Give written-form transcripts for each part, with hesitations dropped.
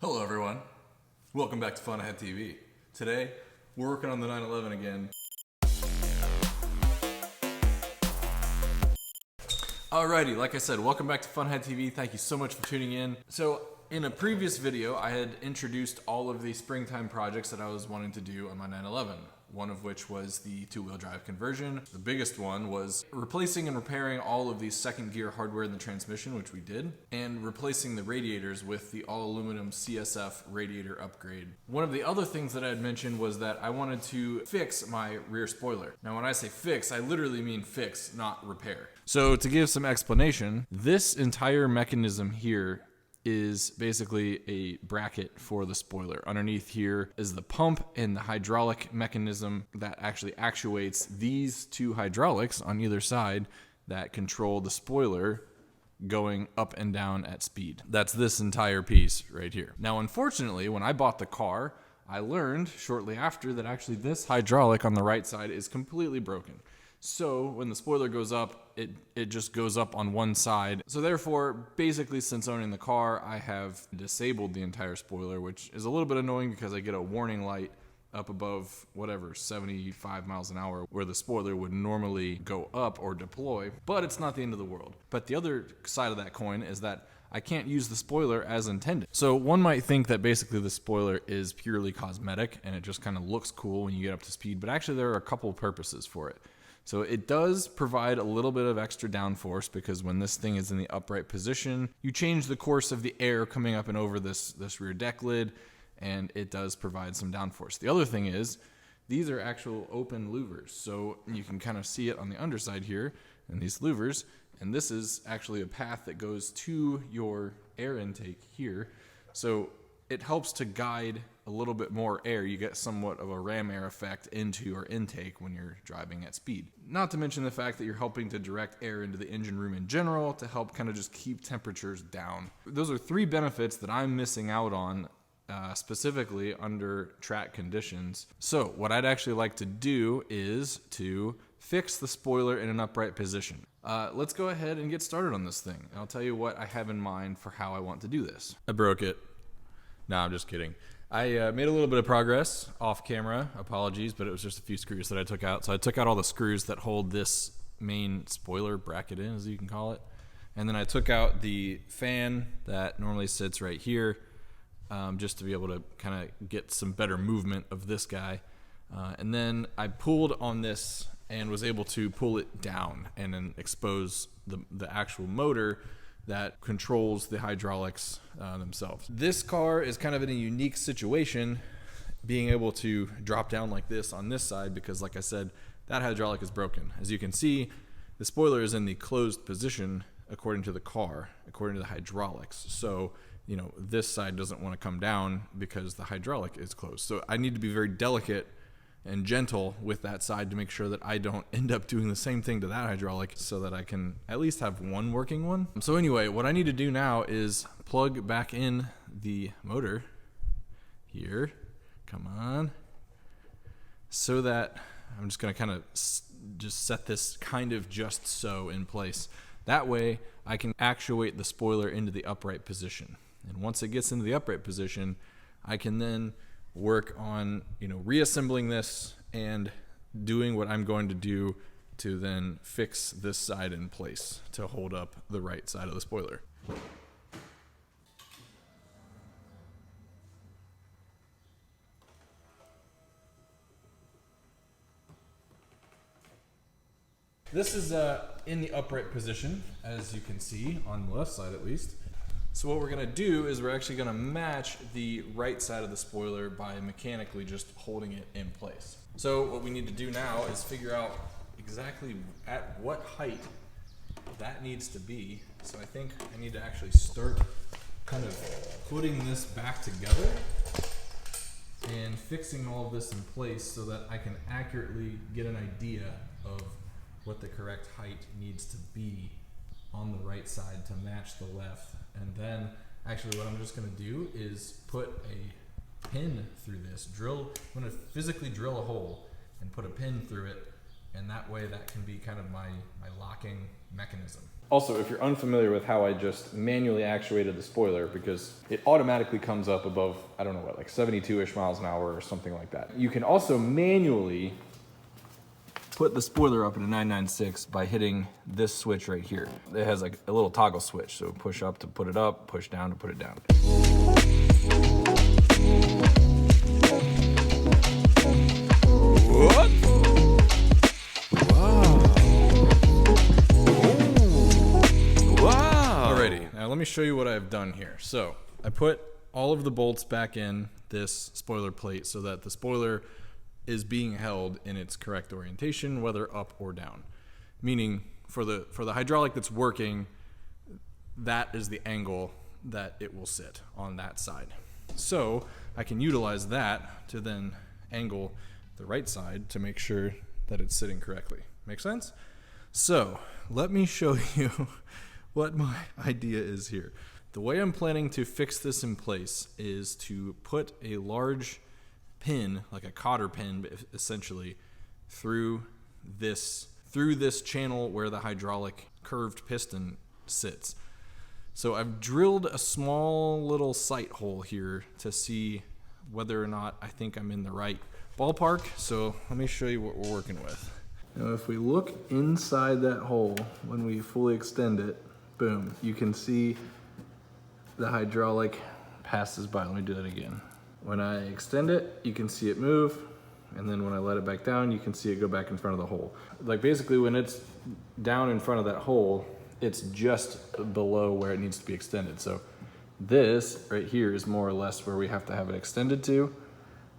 Hello everyone, welcome back to FunAhead TV. Today, we're working on the 911 again. Alrighty, like I said, welcome back to FunAhead TV. Thank you so much for tuning in. So, in a previous video, I had introduced all of the springtime projects that I was wanting to do on my 911. One of which was the two-wheel drive conversion. The biggest one was replacing and repairing all of the second gear hardware in the transmission, which we did, and replacing the radiators with the all-aluminum CSF radiator upgrade. One of the other things that I had mentioned was that I wanted to fix my rear spoiler. Now when I say fix, I literally mean fix, not repair. So to give some explanation, this entire mechanism here is basically a bracket for the spoiler. Underneath here is the pump and the hydraulic mechanism that actually actuates these two hydraulics on either side that control the spoiler going up and down at speed. That's this entire piece right here. Now, unfortunately, when I bought the car, I learned shortly after that actually this hydraulic on the right side is completely broken. So when the spoiler goes up, it just goes up on one side. So therefore, basically since owning the car, I have disabled the entire spoiler, which is a little bit annoying because I get a warning light up above whatever, 75 miles an hour, where the spoiler would normally go up or deploy, but it's not the end of the world. But the other side of that coin is that I can't use the spoiler as intended. So one might think that basically the spoiler is purely cosmetic and it just kind of looks cool when you get up to speed, but actually there are a couple purposes for it. So it does provide a little bit of extra downforce because when this thing is in the upright position, you change the course of the air coming up and over this rear deck lid, and it does provide some downforce. The other thing is, these are actual open louvers. So you can kind of see it on the underside here, and these louvers, and this is actually a path that goes to your air intake here. So it helps to guide a little bit more air. You get somewhat of a ram air effect into your intake when you're driving at speed. Not to mention the fact that you're helping to direct air into the engine room in general to help kind of just keep temperatures down. Those are three benefits that I'm missing out on specifically under track conditions. So what I'd actually like to do is to fix the spoiler in an upright position. Let's go ahead and get started on this thing. I'll tell you what I have in mind for how I want to do this. I broke it. No, I'm just kidding. I made a little bit of progress off camera, apologies, but it was just a few screws that I took out. So I took out all the screws that hold this main spoiler bracket in, as you can call it. And then I took out the fan that normally sits right here, just to be able to kind of get some better movement of this guy. And then I pulled on this and was able to pull it down and then expose the actual motor that controls the hydraulics themselves. This car is kind of in a unique situation, being able to drop down like this on this side because, like I said, that hydraulic is broken. As you can see, the spoiler is in the closed position according to the car, according to the hydraulics. So, you know, this side doesn't want to come down because the hydraulic is closed. So I need to be very delicate and gentle with that side to make sure that I don't end up doing the same thing to that hydraulic so that I can at least have one working one. So anyway, what I need to do now is plug back in the motor here. Come on. So that I'm just going to kind of just set this kind of just so in place. That way I can actuate the spoiler into the upright position. And once it gets into the upright position, I can then work on, reassembling this and doing what I'm going to do to then fix this side in place to hold up the right side of the spoiler. This is in the upright position, as you can see, on the left side at least. So what we're going to do is we're actually going to match the right side of the spoiler by mechanically just holding it in place. So what we need to do now is figure out exactly at what height that needs to be. So I think I need to actually start kind of putting this back together and fixing all of this in place so that I can accurately get an idea of what the correct height needs to be on the right side to match the left. And then actually what I'm just going to do is put a pin through this. I'm going to physically drill a hole and put a pin through it, and that way that can be kind of my locking mechanism. Also, if you're unfamiliar with how I just manually actuated the spoiler, because it automatically comes up above, I don't know what, like 72-ish miles an hour or something like that. You can also manually put the spoiler up in a 996 by hitting this switch right here. It has like a little toggle switch, so push up to put it up, push down to put it down. What? Wow. Wow. Alrighty, now let me show you what I've done here. So I put all of the bolts back in this spoiler plate so that the spoiler is being held in its correct orientation, whether up or down. Meaning for the hydraulic that's working, that is the angle that it will sit on that side. So I can utilize that to then angle the right side to make sure that it's sitting correctly. Make sense? So let me show you what my idea is here. The way I'm planning to fix this in place is to put a large pin, like a cotter pin essentially, through this channel where the hydraulic curved piston sits. So I've drilled a small little sight hole here to see whether or not I think I'm in the right ballpark. So let me show you what we're working with. Now if we look inside that hole, when we fully extend it, boom, you can see the hydraulic passes by. Let me do that again. When I extend it, you can see it move, and then when I let it back down, you can see it go back in front of the hole. Like basically when it's down in front of that hole, it's just below where it needs to be extended. So this right here is more or less where we have to have it extended to,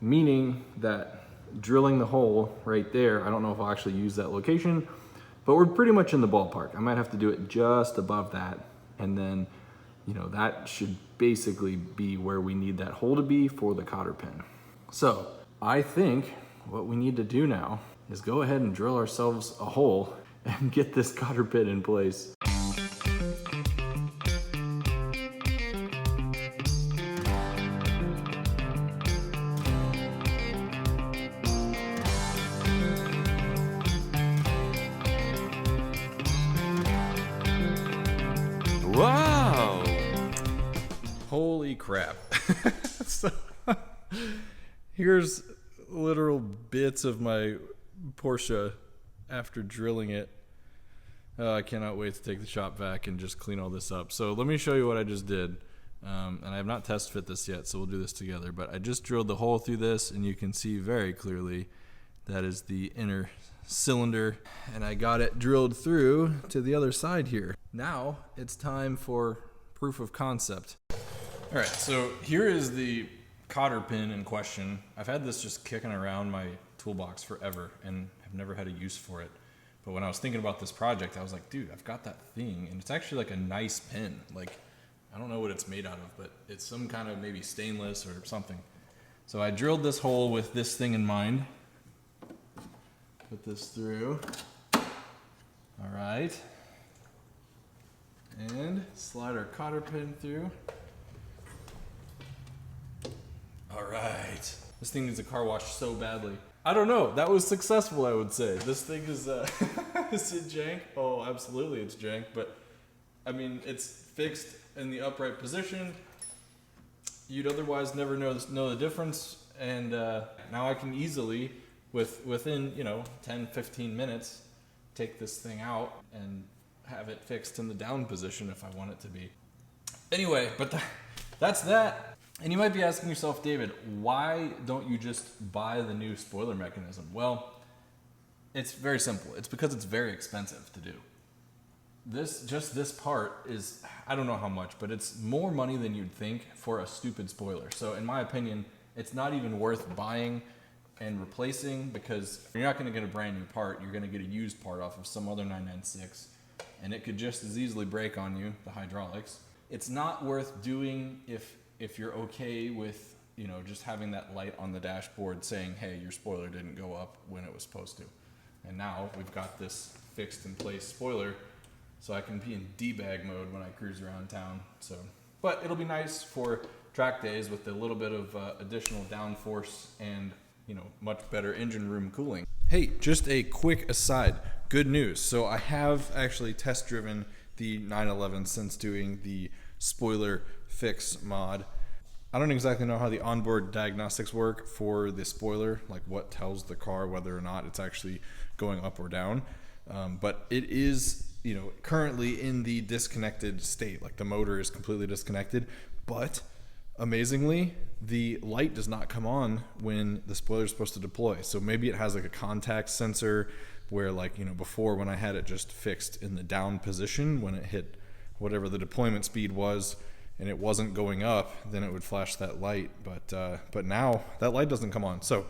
meaning that drilling the hole right there, I don't know if I'll actually use that location, but we're pretty much in the ballpark. I might have to do it just above that, and then, you know, that should basically be where we need that hole to be for the cotter pin. So I think what we need to do now is go ahead and drill ourselves a hole and get this cotter pin in place. Wow! Holy crap. So, here's literal bits of my Porsche after drilling it. I cannot wait to take the shop vac and just clean all this up. So let me show you what I just did. And I have not test fit this yet, so we'll do this together. But I just drilled the hole through this, and you can see very clearly that is the inner cylinder. And I got it drilled through to the other side here. Now it's time for proof of concept. All right, so here is the cotter pin in question. I've had this just kicking around my toolbox forever and have never had a use for it. But when I was thinking about this project, I was like, dude, I've got that thing, and it's actually like a nice pin. Like, I don't know what it's made out of, but it's some kind of maybe stainless or something. So I drilled this hole with this thing in mind. Put this through. All right. And slide our cotter pin through. All right. This thing needs a car wash so badly. I don't know. That was successful, I would say. This thing is, is it jank? Oh, absolutely it's jank. But, I mean, it's fixed in the upright position. You'd otherwise never know the difference. And now I can easily, within, 10, 15 minutes, take this thing out and have it fixed in the down position if I want it to be. Anyway, but that's that. And you might be asking yourself, David, why don't you just buy the new spoiler mechanism? Well, it's very simple. It's because it's very expensive to do. This part is, I don't know how much, but it's more money than you'd think for a stupid spoiler. So in my opinion, it's not even worth buying and replacing, because you're not gonna get a brand new part. You're gonna get a used part off of some other 996, and it could just as easily break on you, the hydraulics. It's not worth doing if you're okay with, just having that light on the dashboard saying, hey, your spoiler didn't go up when it was supposed to. And now we've got this fixed in place spoiler, so I can be in D-bag mode when I cruise around town. But it'll be nice for track days with a little bit of additional downforce and, much better engine room cooling. Hey, just a quick aside, good news. So I have actually test driven the 911 since doing the spoiler fix mod. I don't exactly know how the onboard diagnostics work for the spoiler, like what tells the car whether or not it's actually going up or down. But it is, currently in the disconnected state, like the motor is completely disconnected, but amazingly, the light does not come on when the spoiler is supposed to deploy. So maybe it has like a contact sensor where, like, before, when I had it just fixed in the down position, when it hit whatever the deployment speed was and it wasn't going up, then it would flash that light. But now that light doesn't come on. So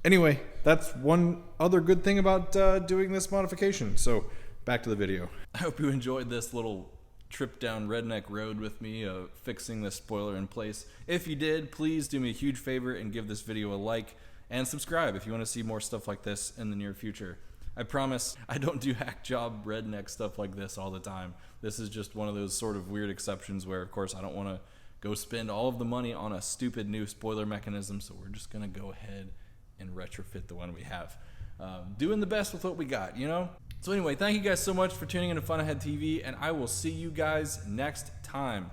anyway, that's one other good thing about doing this modification. So back to the video. I hope you enjoyed this little trip down redneck road with me, fixing this spoiler in place. If you did, please do me a huge favor and give this video a like and subscribe if you want to see more stuff like this in the near future. I promise I don't do hack job redneck stuff like this all the time. This is just one of those sort of weird exceptions where, of course, I don't want to go spend all of the money on a stupid new spoiler mechanism, so we're just going to go ahead and retrofit the one we have. Doing the best with what we got, So anyway, thank you guys so much for tuning in to FunAhead TV, and I will see you guys next time.